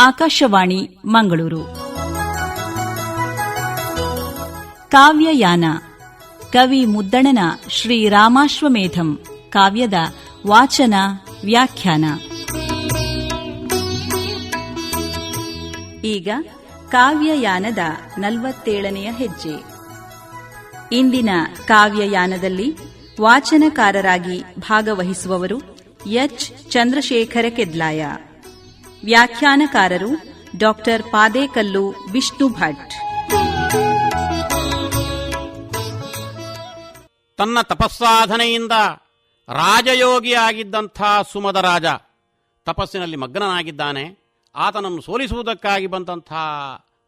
ಆಕಾಶವಾಣಿ ಮಂಗಳೂರು. ಕಾವ್ಯಯಾನ ಕವಿ ಮುದ್ದಣನ ಶ್ರೀರಾಮಾಶ್ವಮೇಧಂ ಕಾವ್ಯದ ವಾಚನ ವ್ಯಾಖ್ಯಾನ. ಈಗ ಕಾವ್ಯಯಾನದ 47ನೇ ಹೆಜ್ಜೆ. ಇಂದಿನ ಕಾವ್ಯಯಾನದಲ್ಲಿ ವಾಚನಕಾರರಾಗಿ ಭಾಗವಹಿಸುವವರು ಎಚ್. ಚಂದ್ರಶೇಖರ ಕೆದ್ಲಾಯ. ವ್ಯಾಖ್ಯಾನಕಾರರು ಡಾ. ಪಾದೇಕಲ್ಲು ವಿಷ್ಣು ಭಟ್. ತನ್ನ ತಪಸ್ಸಾಧನೆಯಿಂದ ರಾಜಯೋಗಿಯಾಗಿದ್ದಂಥ ಸುಮದ ರಾಜ ತಪಸ್ಸಿನಲ್ಲಿ ಮಗ್ನನಾಗಿದ್ದಾನೆ. ಆತನನ್ನು ಸೋಲಿಸುವುದಕ್ಕಾಗಿ ಬಂದಂಥ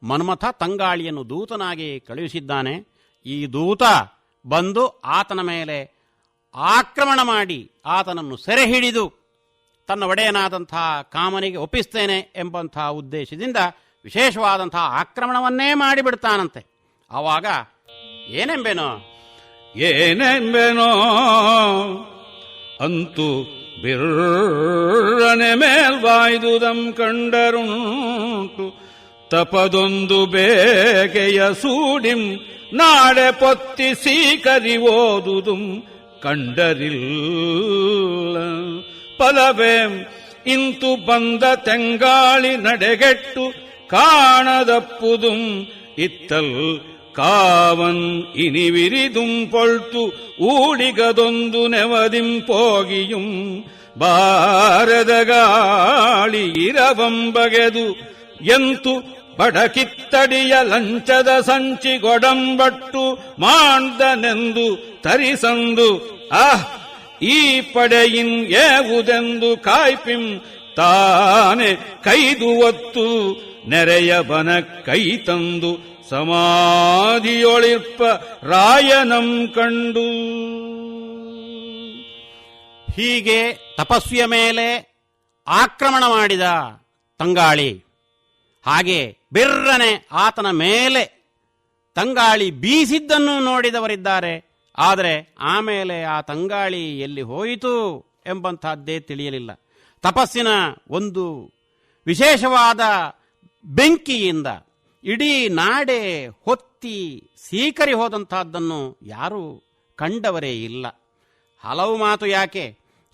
ಮನ್ಮಥ ತಂಗಾಳಿಯನ್ನು ದೂತನಾಗಿ ಕಳುಹಿಸಿದ್ದಾನೆ. ಈ ದೂತ ಬಂದು ಆತನ ಮೇಲೆ ಆಕ್ರಮಣ ಮಾಡಿ ಆತನನ್ನು ಸೆರೆ ಹಿಡಿದು ತನ್ನ ಒಡೆಯನಾದಂಥ ಕಾಮನಿಗೆ ಒಪ್ಪಿಸ್ತೇನೆ ಎಂಬಂಥ ಉದ್ದೇಶದಿಂದ ವಿಶೇಷವಾದಂಥ ಆಕ್ರಮಣವನ್ನೇ ಮಾಡಿಬಿಡ್ತಾನಂತೆ. ಆವಾಗ ಏನೆಂಬೆನೋ ಅಂತೂ ಬಿರ್ರನೆ ಮೇಲ್ವಾಯ್ದುದಂ ಕಂಡರುಂಟು ತಪದೊಂದು ಬೇಗೆಯ ಸೂಡಿಂ ನಾಡೆ ಪೊತ್ತಿ ಸೀಕರಿ ಓದುದುಂ ಕಂಡರಿಲ್ಲ ಫಲವೇಂ ಇಂತು ಬಂದ ತೆಂಗಾಳಿ ನಡೆಗೆಟ್ಟು ಕಾಣದಪ್ಪುದುಂ ಇತ್ತಲ್ ಕಾವನ್ ಇನಿವಿರಿದುಂ ಪೊಳ್ತು ಊಡಿಗದೊಂದು ನೆವದಿಂಪೋಗಿಯುಂ ಬಾರದ ಗಾಳಿ ಇರವಂಬಗೆದು ಎಂತು ಬಡಕಿತ್ತಡಿಯ ಲಂಚದ ಸಂಚಿಗೊಡಂಬಟ್ಟು ಮಾಡ್ದನೆಂದು ತರಿಸಂದು ಈ ಪಡೆಯಿನ್ ಏವುದೆಂದು ಕಾಯ್ಪಿಂ ತಾನೆ ಕೈದು ಒತ್ತು ನೆರೆಯ ಬನ ಕೈ ತಂದು ಸಮಾಧಿಯೊಳಿರ್ಪ ರಾಯನಂ ಕಂಡು. ಹೀಗೆ ತಪಸ್ವಿಯ ಮೇಲೆ ಆಕ್ರಮಣ ಮಾಡಿದ ತಂಗಾಳಿ. ಹಾಗೆ ಬಿರ್ರನೆ ಆತನ ಮೇಲೆ ತಂಗಾಳಿ ಬೀಸಿದ್ದನ್ನು ನೋಡಿದವರಿದ್ದಾರೆ. ಆದರೆ ಆಮೇಲೆ ಆ ತಂಗಾಳಿ ಎಲ್ಲಿ ಹೋಯಿತು ಎಂಬಂತಹದ್ದೇ ತಿಳಿಯಲಿಲ್ಲ. ತಪಸ್ಸಿನ ಒಂದು ವಿಶೇಷವಾದ ಬೆಂಕಿಯಿಂದ ಇಡೀ ನಾಡೆ ಹೊತ್ತಿ ಸೀಕರಿ ಹೋದಂತಹದ್ದನ್ನು ಯಾರೂ ಕಂಡವರೇ ಇಲ್ಲ. ಹಲವು ಮಾತು ಯಾಕೆ,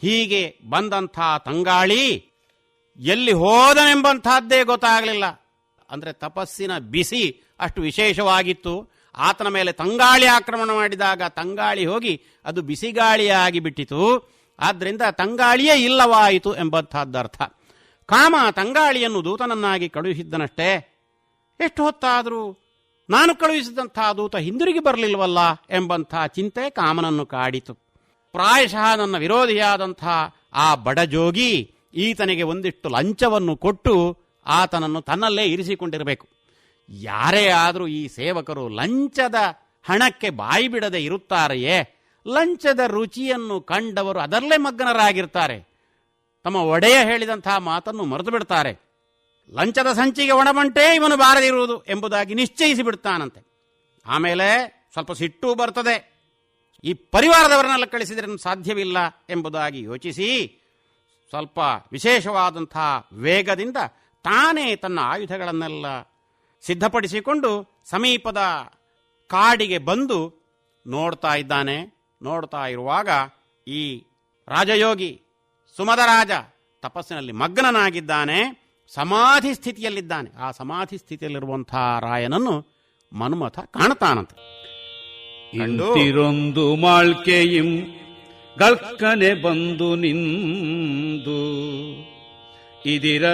ಹೀಗೆ ಬಂದಂಥ ತಂಗಾಳಿ ಎಲ್ಲಿ ಹೋದನೆಂಬಂತಹದ್ದೇ ಗೊತ್ತಾಗಲಿಲ್ಲ. ಅಂದರೆ ತಪಸ್ಸಿನ ಬಿಸಿ ಅಷ್ಟು ವಿಶೇಷವಾಗಿತ್ತು. ಆತನ ಮೇಲೆ ತಂಗಾಳಿ ಆಕ್ರಮಣ ಮಾಡಿದಾಗ ತಂಗಾಳಿ ಹೋಗಿ ಅದು ಬಿಸಿಗಾಳಿಯಾಗಿ ಬಿಟ್ಟಿತು. ಆದ್ದರಿಂದ ತಂಗಾಳಿಯೇ ಇಲ್ಲವಾಯಿತು ಎಂಬಂತಹದ್ದರ್ಥ. ಕಾಮ ತಂಗಾಳಿಯನ್ನು ದೂತನನ್ನಾಗಿ ಕಳುಹಿಸಿದ್ದನಷ್ಟೇ. ಎಷ್ಟು ಹೊತ್ತಾದರೂ ನಾನು ಕಳುಹಿಸಿದಂಥ ದೂತ ಹಿಂದಿರುಗಿ ಬರಲಿಲ್ವಲ್ಲ ಎಂಬಂಥ ಚಿಂತೆ ಕಾಮನನ್ನು ಕಾಡಿತು. ಪ್ರಾಯಶಃ ನನ್ನ ವಿರೋಧಿಯಾದಂಥ ಆ ಬಡಜೋಗಿ ಈತನಿಗೆ ಒಂದಿಷ್ಟು ಲಂಚವನ್ನು ಕೊಟ್ಟು ಆತನನ್ನು ತನ್ನಲ್ಲೇ ಇರಿಸಿಕೊಂಡಿರಬೇಕು. ಯಾರೇ ಆದರೂ ಈ ಸೇವಕರು ಲಂಚದ ಹಣಕ್ಕೆ ಬಾಯಿ ಬಿಡದೆ ಇರುತ್ತಾರೆಯೇ? ಲಂಚದ ರುಚಿಯನ್ನು ಕಂಡವರು ಅದರಲ್ಲೇ ಮಗ್ನರಾಗಿರ್ತಾರೆ. ತಮ್ಮ ಒಡೆಯ ಹೇಳಿದಂತಹ ಮಾತನ್ನು ಮರೆತು ಬಿಡ್ತಾರೆ. ಲಂಚದ ಸಂಚಿಗೆ ಒಣಬಂಟೇ ಇವನು ಬಾರದಿರುವುದು ಎಂಬುದಾಗಿ ನಿಶ್ಚಯಿಸಿ ಬಿಡ್ತಾನಂತೆ. ಆಮೇಲೆ ಸ್ವಲ್ಪ ಸಿಟ್ಟು ಬರ್ತದೆ. ಈ ಪರಿವಾರದವರನ್ನೆಲ್ಲ ಕಳಿಸಿದ್ರೆ ಸಾಧ್ಯವಿಲ್ಲ ಎಂಬುದಾಗಿ ಯೋಚಿಸಿ ಸ್ವಲ್ಪ ವಿಶೇಷವಾದಂಥ ವೇಗದಿಂದ ತಾನೇ ತನ್ನ ಆಯುಧಗಳನ್ನೆಲ್ಲ ಸಿದ್ಧಪಡಿಸಿಕೊಂಡು ಸಮೀಪದ ಕಾಡಿಗೆ ಬಂದು ನೋಡ್ತಾ ಇದ್ದಾನೆ. ನೋಡ್ತಾ ಇರುವಾಗ ಈ ರಾಜಯೋಗಿ ಸುಮದ ರಾಜ ತಪಸ್ಸಿನಲ್ಲಿ ಮಗ್ನನಾಗಿದ್ದಾನೆ, ಸಮಾಧಿ ಸ್ಥಿತಿಯಲ್ಲಿದ್ದಾನೆ. ಆ ಸಮಾಧಿ ಸ್ಥಿತಿಯಲ್ಲಿರುವಂಥ ರಾಯನನ್ನು ಮನ್ಮಥ ಕಾಣ್ತಾನಂತೆ. ಇಂತಿರೊಂದು ಮಾಳ್ಕೆಯಿಂ ಗಲ್ಕನೆ ಬಂದು ನಿಂದು ಇದಿರ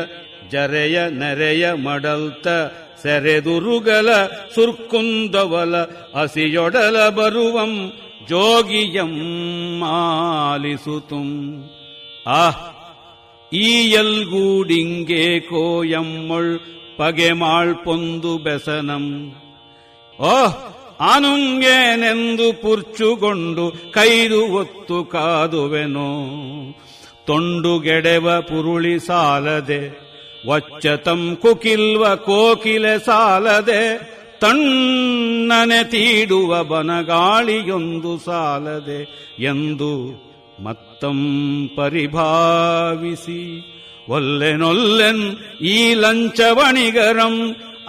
ಜರೆಯ ನೆರೆಯ ಮಡಲ್ತ ಸೆರೆದುರುಗಲ ಸುರ್ಕುಂದವಲ ಹಸಿಯೊಡಲ ಬರುವಂ ಜೋಗಿಯಂ ಮಾಲಿಸುತುಂ ಈ ಎಲ್ಗೂಡಿಂಗೆ ಕೋಯಮ್ಮೊಳ್ ಪಗೆಮಾಳ್ ಪೊಂದು ಬೆಸನಂ ಆನುಂಗೇನೆಂದು ಪುರ್ಚುಗೊಂಡು ಕೈದು ಒತ್ತು ಕಾದುವೆನೋ ತೊಂಡುಗೆಡೆವ ಪುರುಳಿ ಸಾಲದೆ ವಚ್ಚತಂ ಕುಕಿಲ್ವ ಕೋಕಿಲೆ ಸಾಲದೆ ತಣ್ಣನೆ ತೀಡುವ ಬನಗಾಳಿಯೊಂದು ಸಾಲದೆ ಎಂದು ಮತ್ತಂ ಪರಿಭಾವಿಸಿ ಒಲ್ಲೆನೊಲ್ಲೆನ್ ಈ ಲಂಚವಣಿಗರಂ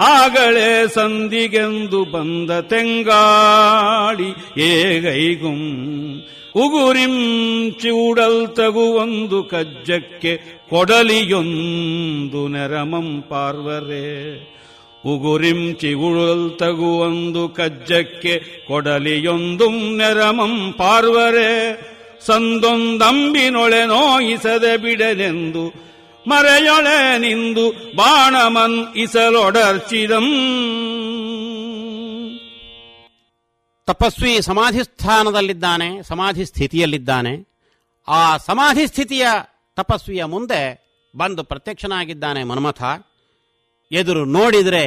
ಆಗಳೇ ಸಂದಿಗೆಂದು ಬಂದ ತೆಂಗಾಳಿ ಏಗೈಗುಂ ಉಗುರಿಂ ಚೂಡಲ್ ತಗುವೊಂದು ಕಜ್ಜಕ್ಕೆ ಕೊಡಲಿಯೊಂದು ನೆರಮಂ ಪಾರ್ವರೇ ಉಗುರಿಂ ಚಿಗುಳಲ್ ತಗುವೊಂದು ಕಜ್ಜಕ್ಕೆ ಕೊಡಲಿಯೊಂದು ನೆರಮಂ ಪಾರ್ವರೇ ಸಂದೊಂದಂಬಿನೊಳೆ ನೋಯಿಸದೆ ಬಿಡನೆಂದು ಮರೆಯೊಳೆ ನಿಂದು ಬಾಣಮನ್ ಇಸಲೊಡರ್ಚಿದಂ. ತಪಸ್ವಿ ಸಮಾಧಿ ಸ್ಥಾನದಲ್ಲಿದ್ದಾನೆ, ಸಮಾಧಿ ಸ್ಥಿತಿಯಲ್ಲಿದ್ದಾನೆ. ಆ ಸಮಾಧಿ ಸ್ಥಿತಿಯ ತಪಸ್ವಿಯ ಮುಂದೆ ಬಂದು ಪ್ರತ್ಯಕ್ಷನಾಗಿದ್ದಾನೆ ಮನ್ಮಥ. ಎದುರು ನೋಡಿದರೆ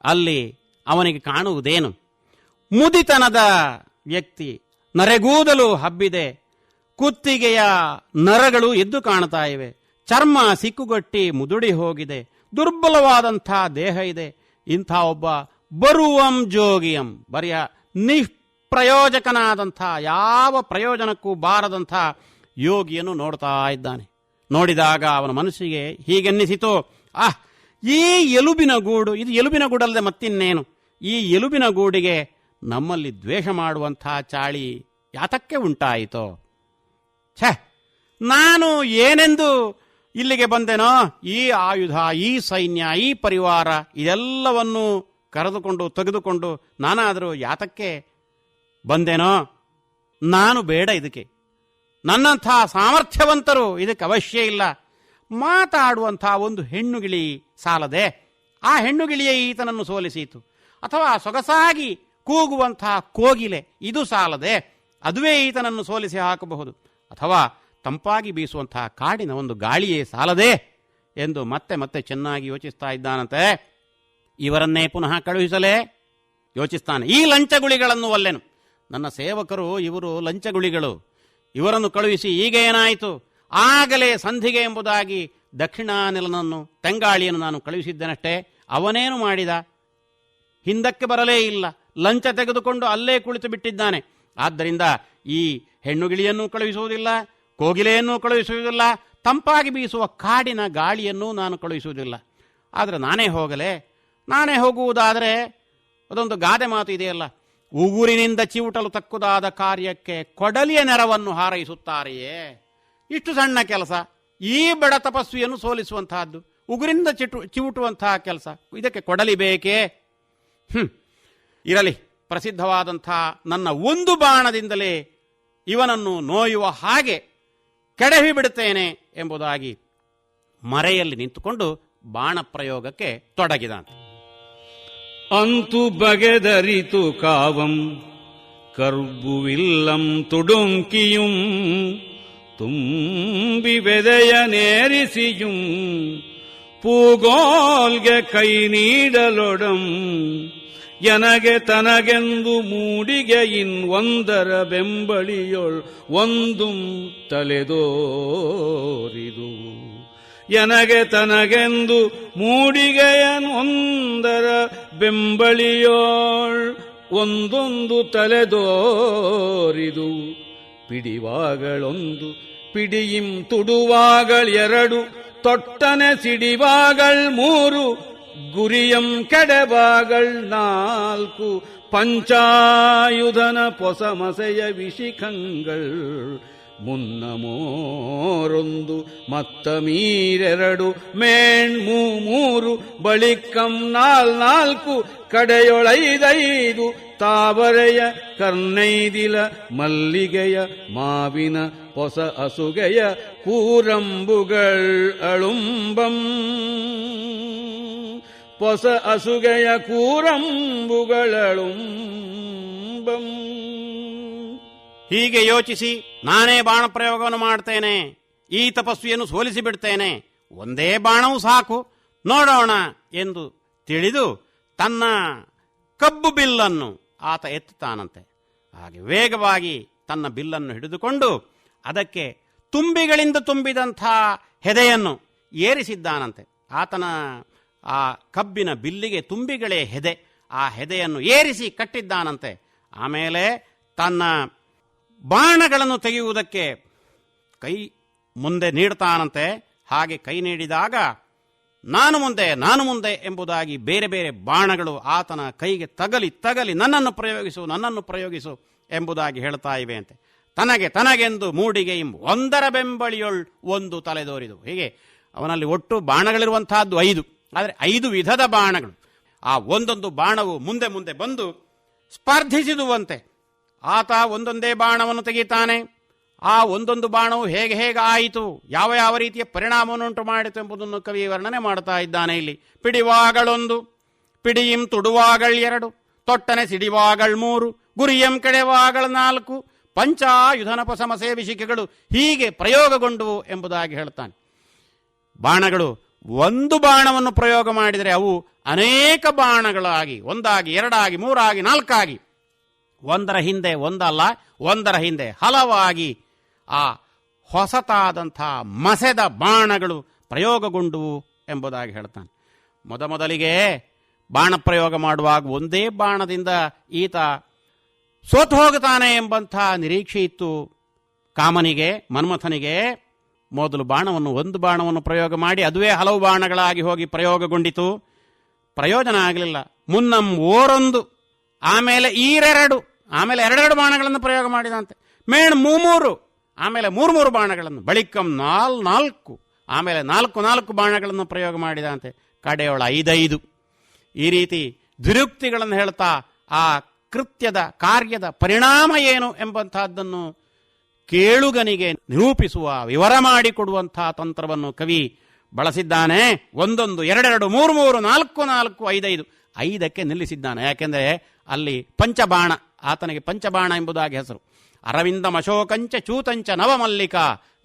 ಅಲ್ಲಿ ಅವನಿಗೆ ಕಾಣುವುದೇನು? ಮುದಿತನದ ವ್ಯಕ್ತಿ, ನರೆಗೂದಲು ಹಬ್ಬಿದೆ, ಕುತ್ತಿಗೆಯ ನರಗಳು ಎದ್ದು ಕಾಣ್ತಾ ಇವೆ, ಚರ್ಮ ಸಿಕ್ಕುಗಟ್ಟಿ ಮುದುಡಿ ಹೋಗಿದೆ, ದುರ್ಬಲವಾದಂಥ ದೇಹ ಇದೆ. ಇಂಥ ಒಬ್ಬ ಬರುವಂ ಜೋಗಿಯಂ, ಬರಿಯ ನಿಷ್ಪ್ರಯೋಜಕನಾದಂಥ, ಯಾವ ಪ್ರಯೋಜನಕ್ಕೂ ಬಾರದಂಥ ಯೋಗಿಯನ್ನು ನೋಡ್ತಾ ಇದ್ದಾನೆ. ನೋಡಿದಾಗ ಅವನ ಮನಸ್ಸಿಗೆ ಹೀಗೆನ್ನಿಸಿತು, ಈ ಎಲುಬಿನ ಗೂಡು, ಇದು ಎಲುಬಿನ ಗೂಡಲ್ಲದೆ ಮತ್ತಿನ್ನೇನು? ಈ ಎಲುಬಿನ ಗೂಡಿಗೆ ನಮ್ಮಲ್ಲಿ ದ್ವೇಷ ಮಾಡುವಂಥ ಚಾಳಿ ಯಾತಕ್ಕೆ ಉಂಟಾಯಿತೋ? ನಾನು ಏನೆಂದು ಇಲ್ಲಿಗೆ ಬಂದೆನೋ? ಈ ಆಯುಧ, ಈ ಸೈನ್ಯ, ಈ ಪರಿವಾರ ಇದೆಲ್ಲವನ್ನು ತೆಗೆದುಕೊಂಡು ನಾನಾದರೂ ಯಾತಕ್ಕೆ ಬಂದೆನೋ? ನಾನು ಬೇಡ ಇದಕ್ಕೆ. ನನ್ನಂಥ ಸಾಮರ್ಥ್ಯವಂತರು ಇದಕ್ಕೆ ಅವಶ್ಯ ಇಲ್ಲ. ಮಾತಾಡುವಂಥ ಒಂದು ಹೆಣ್ಣುಗಿಳಿ ಸಾಲದೆ? ಆ ಹೆಣ್ಣುಗಿಳಿಯೇ ಈತನನ್ನು ಸೋಲಿಸಿತು. ಅಥವಾ ಸೊಗಸಾಗಿ ಕೂಗುವಂಥ ಕೋಗಿಲೆ ಇದು ಸಾಲದೆ? ಅದುವೇ ಈತನನ್ನು ಸೋಲಿಸಿ ಹಾಕಬಹುದು. ಅಥವಾ ತಂಪಾಗಿ ಬೀಸುವಂತಹ ಕಾಡಿನ ಒಂದು ಗಾಳಿಯೇ ಸಾಲದೆ ಎಂದು ಮತ್ತೆ ಮತ್ತೆ ಚೆನ್ನಾಗಿ ಯೋಚಿಸ್ತಾ ಇದ್ದಾನಂತೆ. ಇವರನ್ನೇ ಪುನಃ ಕಳುಹಿಸಲೇ ಯೋಚಿಸ್ತಾನೆ. ಈ ಲಂಚಗುಳಿಗಳನ್ನು ಒಲ್ಲೆನು, ನನ್ನ ಸೇವಕರು ಇವರು ಲಂಚಗುಳಿಗಳು, ಇವರನ್ನು ಕಳುಹಿಸಿ ಈಗ ಏನಾಯಿತು? ಆಗಲೇ ಸಂಧಿಗೆ ಎಂಬುದಾಗಿ ದಕ್ಷಿಣಾನಿಲನನ್ನು, ತೆಂಗಾಳಿಯನ್ನು ನಾನು ಕಳುಹಿಸಿದ್ದೇನಷ್ಟೇ. ಅವನೇನು ಮಾಡಿದ? ಹಿಂದಕ್ಕೆ ಬರಲೇ ಇಲ್ಲ, ಲಂಚ ತೆಗೆದುಕೊಂಡು ಅಲ್ಲೇ ಕುಳಿತು ಬಿಟ್ಟಿದ್ದಾನೆ. ಆದ್ದರಿಂದ ಈ ಹೆಣ್ಣುಗಿಳಿಯನ್ನು ಕಳುಹಿಸುವುದಿಲ್ಲ, ಕೋಗಿಲೆಯನ್ನು ಕಳುಹಿಸುವುದಿಲ್ಲ, ತಂಪಾಗಿ ಬೀಸುವ ಕಾಡಿನ ಗಾಳಿಯನ್ನು ನಾನು ಕಳುಹಿಸುವುದಿಲ್ಲ. ಆದರೆ ನಾನೇ ಹೋಗಲೇ? ನಾನೇ ಹೋಗುವುದಾದರೆ ಅದೊಂದು ಗಾದೆ ಮಾತು ಇದೆಯಲ್ಲ, ಉಗುರಿನಿಂದ ಚಿವುಟಲು ತಕ್ಕುದಾದ ಕಾರ್ಯಕ್ಕೆ ಕೊಡಲಿಯ ನೆರವನ್ನು ಹಾರೈಸುತ್ತಾರೆಯೇ. ಇಷ್ಟು ಸಣ್ಣ ಕೆಲಸ, ಈ ಬಡ ತಪಸ್ವಿಯನ್ನು ಸೋಲಿಸುವಂತಹದ್ದು, ಉಗುರಿನಿಂದ ಚಿವುಟುವಂತಹ ಕೆಲಸ, ಇದಕ್ಕೆ ಕೊಡಲಿ ಬೇಕೇ? ಇರಲಿ, ಪ್ರಸಿದ್ಧವಾದಂಥ ನನ್ನ ಒಂದು ಬಾಣದಿಂದಲೇ ಇವನನ್ನು ನೋಯುವ ಹಾಗೆ ಕೆಡವಿ ಬಿಡುತ್ತೇನೆ ಎಂಬುದಾಗಿ ಮರೆಯಲ್ಲಿ ನಿಂತುಕೊಂಡು ಬಾಣ ಪ್ರಯೋಗಕ್ಕೆ ತೊಡಗಿದಂತೆ. ಅಂತು ಬಗೆದರಿತು ಕಾವಂ ಕರ್ಬುವಿಲ್ಲಂ ತುಡುಂಕಿಯುಂ ತುಂಬಿ ಬೆದೆಯ ನೇರಿಸಿಯುಂ ಪೂಗೋಲ್ಗೆ ಕೈ ನೀಡಲೊಡಂ ಎನಗೆ ತನಗೆಂದು ಮೂಡಿಗೆ ಒಂದರ ಬೆಂಬಳಿಯೊಳ್ ಒಂದುಂ ತಲೆದೋರಿದು. ಎನಗೆ ತನಗೆಂದು ಮೂಡಿಗೆಯನೊಂದರ ಬೆಂಬಳಿಯೋಳ್ ಒಂದೊಂದು ತಲೆದೋರಿದು. ಪಿಡಿವಾಗಳೊಂದು ಪಿಡಿಯಿಂ ತುಡುವಾಗಳೆರಡು ತೊಟ್ಟನೆ ಸಿಡಿವಾಗಳ್ ಮೂರು ಗುರಿಯಂ ಕೆಡೆಬಾಗಳ್ ನಾಲ್ಕು ಪಂಚಾಯುಧನ ಪೊಸಮಸೆಯ ವಿಶಿಖಂಗಳ್ ಮುನ್ನ ಮೋರೊಂದು ಮತ್ತ ಮೀರೆರಡು ಮೇಣ್ಮೂ ಮೂರು ಬಳಿಕಂ ನಾಲ್ಕು ಕಡೆಯೊಳೈದೈದು ತಾವರೆಯ ಕರ್ನೈದಿಲ ಮಲ್ಲಿಗೆಯ ಮಾವಿನ ಪೊಸ ಅಸುಗೆಯ ಕೂರಂಬುಗಳ್ ಅಳುಂಬಂ ಪೊಸ ಅಸುಗೆಯ ಕೂರಂಬುಗಳಳುಂಬಂ. ಹೀಗೆ ಯೋಚಿಸಿ ನಾನೇ ಬಾಣ ಪ್ರಯೋಗವನ್ನು ಮಾಡ್ತೇನೆ, ಈ ತಪಸ್ವಿಯನ್ನು ಸೋಲಿಸಿ ಬಿಡ್ತೇನೆ, ಒಂದೇ ಬಾಣವೂ ಸಾಕು, ನೋಡೋಣ ಎಂದು ತಿಳಿದು ತನ್ನ ಕಬ್ಬು ಬಿಲ್ಲನ್ನು ಆತ ಎತ್ತುತ್ತಾನಂತೆ. ಹಾಗೆ ವೇಗವಾಗಿ ತನ್ನ ಬಿಲ್ಲನ್ನು ಹಿಡಿದುಕೊಂಡು ಅದಕ್ಕೆ ತುಂಬಿಗಳಿಂದ ತುಂಬಿದಂಥ ಹೆದೆಯನ್ನು ಏರಿಸಿದ್ದಾನಂತೆ. ಆತನ ಆ ಕಬ್ಬಿನ ಬಿಲ್ಲಿಗೆ ತುಂಬಿಗಳೇ ಹೆದೆ, ಆ ಹೆದೆಯನ್ನು ಏರಿಸಿ ಕಟ್ಟಿದ್ದಾನಂತೆ. ಆಮೇಲೆ ತನ್ನ ಬಾಣಗಳನ್ನು ತೆಗೆಯುವುದಕ್ಕೆ ಕೈ ಮುಂದೆ ನೀಡ್ತಾನಂತೆ. ಹಾಗೆ ಕೈ ನೀಡಿದಾಗ ನಾನು ಮುಂದೆ ಎಂಬುದಾಗಿ ಬೇರೆ ಬೇರೆ ಬಾಣಗಳು ಆತನ ಕೈಗೆ ತಗಲಿ ನನ್ನನ್ನು ಪ್ರಯೋಗಿಸು ಎಂಬುದಾಗಿ ಹೇಳ್ತಾ ಇವೆ ಅಂತೆ. ತನಗೆಂದು ಮೂಡಿಗೆ ಒಂದರ ಬೆಂಬಳಿಯೊಳ್ ಒಂದು ತಲೆದೋರಿದು. ಹೀಗೆ ಅವನಲ್ಲಿ ಒಟ್ಟು ಬಾಣಗಳಿರುವಂತಹದ್ದು 5, ಆದರೆ 5 ವಿಧದ ಬಾಣಗಳು. ಆ ಒಂದೊಂದು ಬಾಣವು ಮುಂದೆ ಬಂದು ಸ್ಪರ್ಧಿಸಿದುವಂತೆ. ಆತ ಒಂದೊಂದೇ ಬಾಣವನ್ನು ತೆಗಿತಾನೆ. ಆ ಒಂದೊಂದು ಬಾಣವು ಹೇಗೆ ಆಯಿತು, ಯಾವ ರೀತಿಯ ಪರಿಣಾಮವನ್ನುಂಟು ಮಾಡಿತು ಎಂಬುದನ್ನು ಕವಿ ವರ್ಣನೆ ಮಾಡ್ತಾ ಇದ್ದಾನೆ. ಇಲ್ಲಿ ಪಿಡಿವಾಗಳೊಂದು, ಪಿಡಿಯಿಂ ತುಡುವಾಗಳ್ 2, ತೊಟ್ಟನೆ ಸಿಡಿವಾಗಳ್ 3, ಗುರಿಯಂ ಕೆಡೆವಾಗಳ್ 4, ಪಂಚಾಯುಧನಪ ಸಮಸೆ ವಿಶಿಕೆಗಳು ಹೀಗೆ ಪ್ರಯೋಗಗೊಂಡುವು ಎಂಬುದಾಗಿ ಹೇಳ್ತಾನೆ. ಬಾಣಗಳು ಒಂದು ಬಾಣವನ್ನು ಪ್ರಯೋಗ ಮಾಡಿದರೆ ಅವು ಅನೇಕ ಬಾಣಗಳಾಗಿ 1 ಆಗಿ 2 ಆಗಿ 3 ಆಗಿ 4 ಆಗಿ ಒಂದರ ಹಿಂದೆ ಒಂದಲ್ಲ, ಒಂದರ ಹಿಂದೆ ಹಲವಾಗಿ ಆ ಹೊಸತಾದಂಥ ಮಸೆದ ಬಾಣಗಳು ಪ್ರಯೋಗಗೊಂಡುವು ಎಂಬುದಾಗಿ ಹೇಳ್ತಾನೆ. ಮೊದಲಿಗೆ ಬಾಣ ಪ್ರಯೋಗ ಮಾಡುವಾಗ ಒಂದೇ ಬಾಣದಿಂದ ಈತ ಸೋತು ಹೋಗುತ್ತಾನೆ ಎಂಬಂಥ ನಿರೀಕ್ಷೆ ಇತ್ತು ಕಾಮನಿಗೆ, ಮನ್ಮಥನಿಗೆ. ಮೊದಲು ಒಂದು ಬಾಣವನ್ನು ಪ್ರಯೋಗ ಮಾಡಿ ಅದುವೇ ಹಲವು ಬಾಣಗಳಾಗಿ ಹೋಗಿ ಪ್ರಯೋಗಗೊಂಡಿತು. ಪ್ರಯೋಜನ ಆಗಲಿಲ್ಲ. ಮುನ್ನಂ ಓರೊಂದು, ಆಮೇಲೆ ಈರೆರಡು, ಆಮೇಲೆ 2 ಬಾಣಗಳನ್ನು ಪ್ರಯೋಗ ಮಾಡಿದಂತೆ. ಮೇಣ್ 3, ಆಮೇಲೆ 3 ಬಾಣಗಳನ್ನು, ಬಳಿಕಂ 4, ಆಮೇಲೆ 4 ಬಾಣಗಳನ್ನು ಪ್ರಯೋಗ ಮಾಡಿದಂತೆ. ಕಡೆಯೊಳ 5. ಈ ರೀತಿ ದ್ವಿರುಕ್ತಿಗಳನ್ನು ಹೇಳ್ತಾ ಆ ಕೃತ್ಯದ ಕಾರ್ಯದ ಪರಿಣಾಮ ಏನು ಎಂಬಂತಹದ್ದನ್ನು ಕೇಳುಗನಿಗೆ ನಿರೂಪಿಸುವ, ವಿವರ ಮಾಡಿಕೊಡುವಂತಹ ತಂತ್ರವನ್ನು ಕವಿ ಬಳಸಿದ್ದಾನೆ. 1, 2, 3, 4, 5ಕ್ಕೆ ನಿಲ್ಲಿಸಿದ್ದಾನೆ. ಯಾಕೆಂದರೆ ಅಲ್ಲಿ ಪಂಚಬಾಣ, ಆತನಿಗೆ ಪಂಚಬಾಣ ಎಂಬುದಾಗಿ ಹೆಸರು. ಅರವಿಂದಂ ಅಶೋಕಂಚ ಚೂತಂಚ ನವಮಲ್ಲಿಕ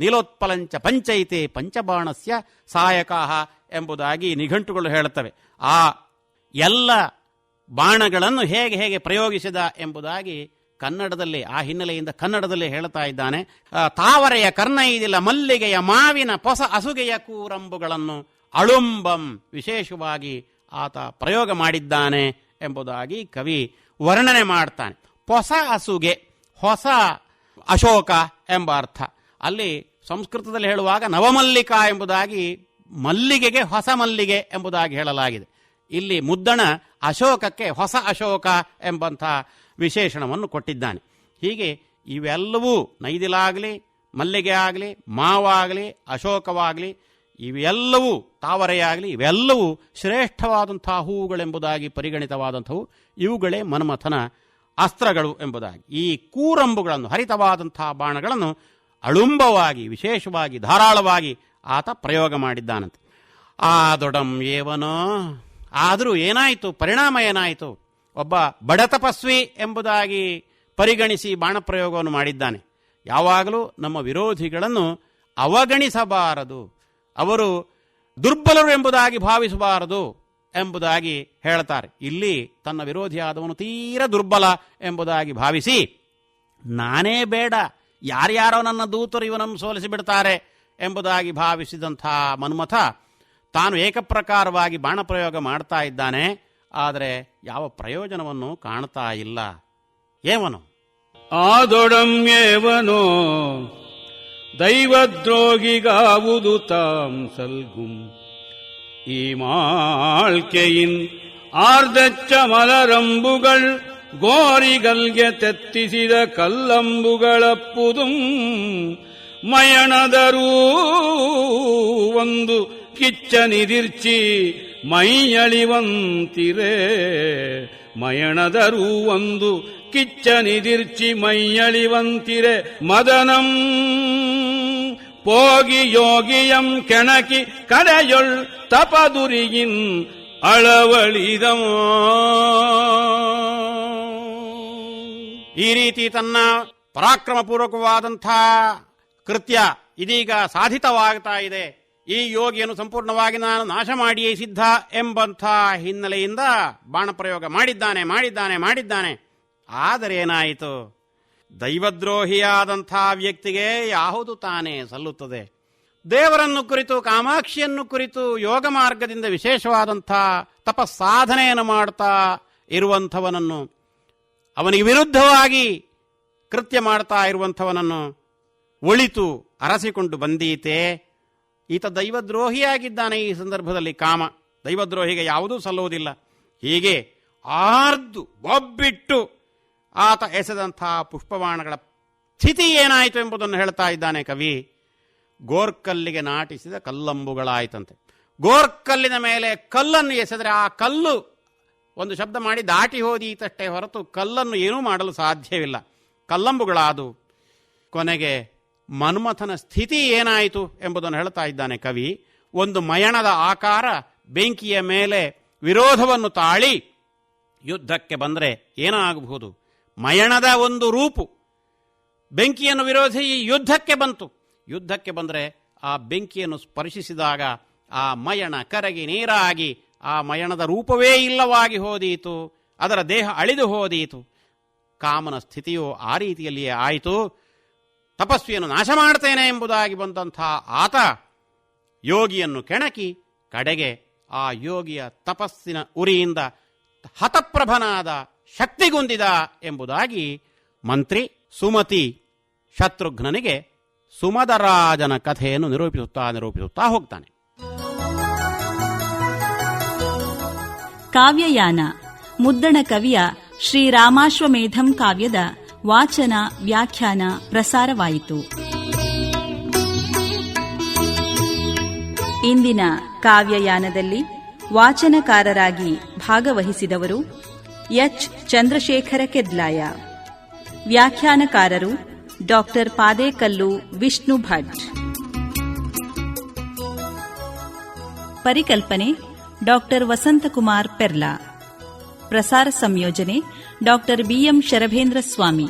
ನೀಲೋತ್ಪಲಂಚ ಪಂಚೈತೆ ಪಂಚಬಾಣಸ್ಯ ಸಾಯಕಾಹ ಎಂಬುದಾಗಿ ನಿಘಂಟುಗಳು ಹೇಳುತ್ತವೆ. ಆ ಎಲ್ಲ ಬಾಣಗಳನ್ನು ಹೇಗೆ ಪ್ರಯೋಗಿಸಿದ ಎಂಬುದಾಗಿ ಕನ್ನಡದಲ್ಲಿ, ಆ ಹಿನ್ನೆಲೆಯಿಂದ ಕನ್ನಡದಲ್ಲಿ ಹೇಳ್ತಾ ಇದ್ದಾನೆ. ತಾವರೆಯ ಕರ್ನೈದಿಲ ಮಲ್ಲಿಗೆಯ ಮಾವಿನ ಪೊಸ ಅಸುಗೆಯ ಕೂರಂಬುಗಳನ್ನು ಅಳುಂಬಂ ವಿಶೇಷವಾಗಿ ಆತ ಪ್ರಯೋಗ ಮಾಡಿದ್ದಾನೆ ಎಂಬುದಾಗಿ ಕವಿ ವರ್ಣನೆ ಮಾಡ್ತಾನೆ. ಹೊಸ ಅಸುಗೆ, ಹೊಸ ಅಶೋಕ ಎಂಬ ಅರ್ಥ. ಅಲ್ಲಿ ಸಂಸ್ಕೃತದಲ್ಲಿ ಹೇಳುವಾಗ ನವಮಲ್ಲಿಕ ಎಂಬುದಾಗಿ ಮಲ್ಲಿಗೆಗೆ ಹೊಸ ಮಲ್ಲಿಗೆ ಎಂಬುದಾಗಿ ಹೇಳಲಾಗಿದೆ. ಇಲ್ಲಿ ಮುದ್ದಣ ಅಶೋಕಕ್ಕೆ ಹೊಸ ಅಶೋಕ ಎಂಬಂಥ ವಿಶೇಷಣವನ್ನು ಕೊಟ್ಟಿದ್ದಾನೆ. ಹೀಗೆ ಇವೆಲ್ಲವೂ ನೈದಿಲಾಗಲಿ, ಮಲ್ಲಿಗೆ ಆಗಲಿ, ಮಾವಾಗಲಿ, ಅಶೋಕವಾಗಲಿ, ಇವೆಲ್ಲವೂ ತಾವರೆಯಾಗಲಿ, ಇವೆಲ್ಲವೂ ಶ್ರೇಷ್ಠವಾದಂಥ ಹೂವುಗಳೆಂಬುದಾಗಿ ಪರಿಗಣಿತವಾದಂಥವು. ಇವುಗಳೇ ಮನ್ಮಥನ ಅಸ್ತ್ರಗಳು ಎಂಬುದಾಗಿ. ಈ ಕೂರಂಬುಗಳನ್ನು, ಹರಿತವಾದಂಥ ಬಾಣಗಳನ್ನು ಅಳುಂಬವಾಗಿ, ವಿಶೇಷವಾಗಿ, ಧಾರಾಳವಾಗಿ ಆತ ಪ್ರಯೋಗ ಮಾಡಿದ್ದಾನಂತೆ. ಆ ದೊಡಂ ಏವನೋ, ಆದರೂ ಏನಾಯಿತು, ಪರಿಣಾಮ ಏನಾಯಿತು? ಒಬ್ಬ ಬಡ ತಪಸ್ವಿ ಎಂಬುದಾಗಿ ಪರಿಗಣಿಸಿ ಬಾಣಪ್ರಯೋಗವನ್ನು ಮಾಡಿದ್ದಾನೆ. ಯಾವಾಗಲೂ ನಮ್ಮ ವಿರೋಧಿಗಳನ್ನು ಅವಗಣಿಸಬಾರದು, ಅವರು ದುರ್ಬಲರು ಎಂಬುದಾಗಿ ಭಾವಿಸಬಾರದು ಎಂಬುದಾಗಿ ಹೇಳ್ತಾರೆ. ಇಲ್ಲಿ ತನ್ನ ವಿರೋಧಿಯಾದವನು ತೀರ ದುರ್ಬಲ ಎಂಬುದಾಗಿ ಭಾವಿಸಿ, ನಾನೇ ಬೇಡ, ಯಾರ್ಯಾರೋ ನನ್ನ ದೂತರು ಇವನನ್ನು ಸೋಲಿಸಿ ಬಿಡ್ತಾರೆ ಎಂಬುದಾಗಿ ಭಾವಿಸಿದಂಥ ಮನ್ಮಥ ತಾನು ಏಕಪ್ರಕಾರವಾಗಿ ಬಾಣಪ್ರಯೋಗ ಮಾಡ್ತಾ ಇದ್ದಾನೆ. ಆದರೆ ಯಾವ ಪ್ರಯೋಜನವನ್ನು ಕಾಣ್ತಾ ಇಲ್ಲ. ಏವನು ಆದೊಡಂ ಏವನೋ ದೈವದ್ರೋಗಿಗಾವುದು ತಾಂ ಸಲ್ಗುಂ ಈ ಮಾಳ್ಕೆಯಿನ್ ಆರ್ದಚ್ಚ ಮಲರಂಬುಗಳ್ ಗೋರಿಗಲ್ಗೆ ತೆತ್ತಿಸಿದ ಕಲ್ಲಂಬುಗಳಪ್ಪುದುಂ ಮಯಣದರೂ ಒಂದು ಕಿಚ್ಚನಿದಿರ್ಚಿ ಮೈಯಳಿವಂತಿರೆ, ಮಯಣದರೂ ಒಂದು ಕಿಚ್ಚನಿದಿರ್ಚಿ ಮೈಯಳಿವಂತಿರೆ. ಮದನಂ போகி யோகியம் கெணக்கி கடையொள் தபதுரியின் ಅಳವಳಿದಂ. ಈ ರೀತಿ ತನ್ನ ಪರಾಕ್ರಮಪೂರ್ವಕವಾದಂಥ ಕೃತ್ಯ ಇದೀಗ ಸಾಧಿತವಾಗ್ತಾ ಇದೆ. ಈ ಯೋಗಿಯನ್ನು ಸಂಪೂರ್ಣವಾಗಿ ನಾನು ನಾಶ ಮಾಡಿಯೇ ಸಿದ್ಧ ಎಂಬಂಥ ಹಿನ್ನೆಲೆಯಿಂದ ಬಾಣಪ್ರಯೋಗ ಮಾಡಿದ್ದಾನೆ. ಆದರೆ ಏನಾಯಿತು? ದೈವದ್ರೋಹಿಯಾದಂಥ ವ್ಯಕ್ತಿಗೆ ಯಾವುದು ತಾನೇ ಸಲ್ಲುತ್ತದೆ? ದೇವರನ್ನು ಕುರಿತು, ಕಾಮಾಕ್ಷಿಯನ್ನು ಕುರಿತು ಯೋಗ ಮಾರ್ಗದಿಂದ ವಿಶೇಷವಾದಂಥ ತಪಸ್ಸಾಧನೆಯನ್ನು ಮಾಡ್ತಾ ಇರುವಂಥವನನ್ನು, ಅವನಿಗೆ ವಿರುದ್ಧವಾಗಿ ಕೃತ್ಯ ಮಾಡ್ತಾ ಇರುವಂಥವನನ್ನು ಒಳಿತು ಅರಸಿಕೊಂಡು ಬಂದೀತೆ. ಈತ ದೈವದ್ರೋಹಿಯಾಗಿದ್ದಾನೆ. ಈ ಸಂದರ್ಭದಲ್ಲಿ ಕಾಮ ದೈವದ್ರೋಹಿಗೆ ಯಾವುದೂ ಸಲ್ಲುವುದಿಲ್ಲ. ಹೀಗೆ ಆರ್ದು ಒಬ್ಬಿಟ್ಟು ಆತ ಎಸೆದಂಥ ಪುಷ್ಪಬಾಣಗಳ ಸ್ಥಿತಿ ಏನಾಯಿತು ಎಂಬುದನ್ನು ಹೇಳ್ತಾ ಇದ್ದಾನೆ ಕವಿ. ಗೋರ್ಕಲ್ಲಿಗೆ ನಾಟಿಸಿದ ಕಲ್ಲಂಬುಗಳಾಯಿತಂತೆ. ಗೋರ್ಕಲ್ಲಿನ ಮೇಲೆ ಕಲ್ಲನ್ನು ಎಸೆದರೆ ಆ ಕಲ್ಲು ಒಂದು ಶಬ್ದ ಮಾಡಿ ದಾಟಿ ಹೋದೀತಷ್ಟೇ ಹೊರತು ಕಲ್ಲನ್ನು ಏನೂ ಮಾಡಲು ಸಾಧ್ಯವಿಲ್ಲ. ಕಲ್ಲಂಬುಗಳಾದು. ಕೊನೆಗೆ ಮನ್ಮಥನ ಸ್ಥಿತಿ ಏನಾಯಿತು ಎಂಬುದನ್ನು ಹೇಳ್ತಾ ಇದ್ದಾನೆ ಕವಿ. ಒಂದು ಮಯಣದ ಆಕಾರ ಬೆಂಕಿಯ ಮೇಲೆ ವಿರೋಧವನ್ನು ತಾಳಿ ಯುದ್ಧಕ್ಕೆ ಬಂದರೆ ಏನಾಗಬಹುದು? ಮಯಣದ ಒಂದು ರೂಪು ಬೆಂಕಿಯನ್ನು ವಿರೋಧಿ ಯುದ್ಧಕ್ಕೆ ಬಂತು. ಯುದ್ಧಕ್ಕೆ ಬಂದರೆ ಆ ಬೆಂಕಿಯನ್ನು ಸ್ಪರ್ಶಿಸಿದಾಗ ಆ ಮಯಣ ಕರಗಿ ನೀರಾಗಿ ಆ ಮಯಣದ ರೂಪವೇ ಇಲ್ಲವಾಗಿ ಹೋದೀತು, ಅದರ ದೇಹ ಅಳಿದು ಹೋದೀತು. ಕಾಮನ ಸ್ಥಿತಿಯು ಆ ರೀತಿಯಲ್ಲಿಯೇ ಆಯಿತು. ತಪಸ್ವಿಯನ್ನು ನಾಶ ಮಾಡ್ತೇನೆ ಎಂಬುದಾಗಿ ಬಂದಂಥ ಆತ ಯೋಗಿಯನ್ನು ಕೆಣಕಿ ಕಡೆಗೆ ಆ ಯೋಗಿಯ ತಪಸ್ಸಿನ ಉರಿಯಿಂದ ಹತಪ್ರಭನಾದ, ಶಕ್ತಿಗುಂದಿದ ಎಂಬುದಾಗಿ ಮಂತ್ರಿ ಸುಮತಿ ಶತ್ರುಘ್ನನಿಗೆ ಸುಮದರಾಜನ ಕಥೆಯನ್ನು ನಿರೂಪಿಸುತ್ತಾ ಹೋಗ್ತಾನೆ. ಕಾವ್ಯಯಾನ ಮುದ್ದಣ ಕವಿಯ ಶ್ರೀರಾಮಾಶ್ವಮೇಧಂ ಕಾವ್ಯದ ವಾಚನ ವ್ಯಾಖ್ಯಾನ ಪ್ರಸಾರವಾಯಿತು. ಇಂದಿನ ಕಾವ್ಯಯಾನದಲ್ಲಿ ವಾಚನಕಾರರಾಗಿ ಭಾಗವಹಿಸಿದವರು ಎಚ್ ಚಂದ್ರಶೇಖರ ಕೆದ್ಲಾಯ, ವ್ಯಾಖ್ಯಾನಕಾರರು ಡಾಕ್ಟರ್ ಪಾದೇಕಲ್ಲು ವಿಷ್ಣು ಭಟ್, ಪರಿಕಲ್ಪನೆ ಡಾಕ್ಟರ್ ವಸಂತಕುಮಾರ್ ಪೆರ್ಲಾ, ಪ್ರಸಾರ ಸಂಯೋಜನೆ ಡಾಕ್ಟರ್ ಬಿಎಂ ಶರಭೇಂದ್ರ ಸ್ವಾಮಿ.